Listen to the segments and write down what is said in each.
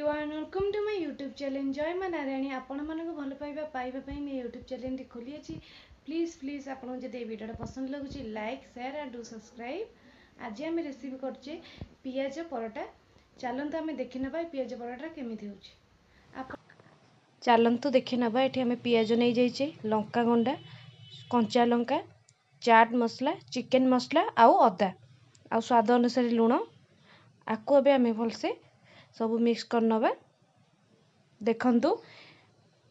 Everyone welcome to my YouTube channel जय माँ नारायणी आपण मानक भल पाइबा पाइबा मैं यूट्यूब चैनल खोली अच्छी प्लीज प्लीज आपको जब ये वीडियो पसंद लगुच like share and do subscribe. आज आम रेसिपी करचे पियाज परोटा। चलतु आम देखी ना पियाज परोटा केमी हो। चलतु देखी ना ये आम पियाज नहीं जाइए लंका गंडा कंचा लंका चाट मसला चिकेन मसला आउ अदा आ स्वाद अनुसार लुण आपको अबे आम भलसे सब मिक्स कर नवा। देखंतु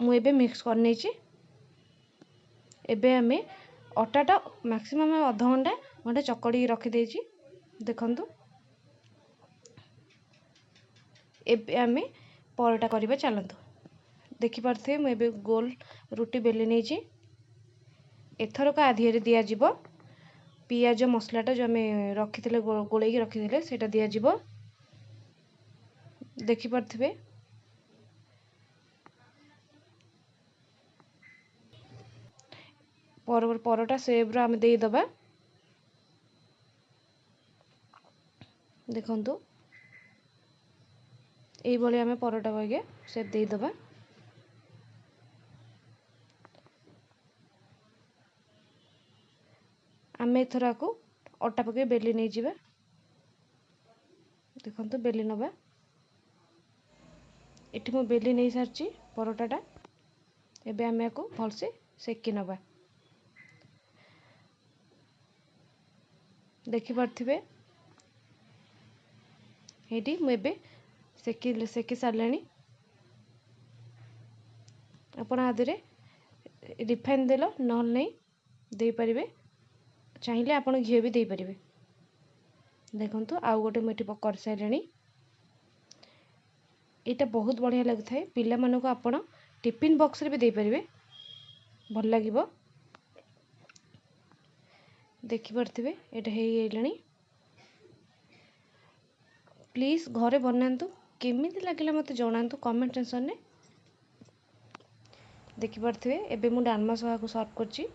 मु एबे मिक्स कर नेछि। एबे आमे अटाटा मैक्सिमम आधा घंटा घंटे चकड़ी रखी देछि। देखंतु एबे आमे परोटा करिबा। चलंतु देखि पारथे मु एबे गोल रुटी बेली नेछि। एथरक आधिरे दिया जिवो पियाज मसलाटा जो आमे रखिथिले गोळेकी रखिथिले सेटा दिया जिवो। देखि पारथिबे परोटा सेप आम दे दबा। देखंतु एई भली आमे परोटा बागे सेप दे दबा। आमे एथरा को अटा पके बेली नहीं जिबा। देखंतु बेली नबा। एठी मो बेली नहीं सारची परोटाटा। एबे आमे को भलसे सेकी नबा। देखि पारथिबे एठी मु एबे सेकी सारलेनी। आपण आदरे रिफाइन देलो नहल नहीं दे परिबे चाहिए आपण घी भी दे परिबे। देखंतु आउ गोटे मुठी कर साइलेनी। एटा बहुत बढ़िया लगी थाए पिला मानको आपण टिफिन बॉक्स रे भी दे परिबे भल लागिबो। देखि पारथिबे एटा हे गेलानी। प्लीज घरे बनांतु केमिति लागिला मते जणांतु कमेंट सेक्शन ने। देखि पारथिबे एबे मु डालमा सहा को सर्व करची।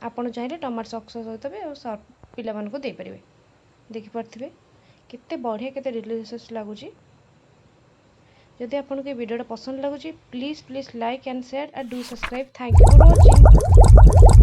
आपण चाहिले टमाटो सॉस सहित भी सर्व पिला मानको दे परिबे। देखि पारथिबे केते बढ़िया केते डिलीशियस लागुची। यदि आपको ये वीडियो पसंद लगुच please please like and share and do subscribe. Thank you for watching.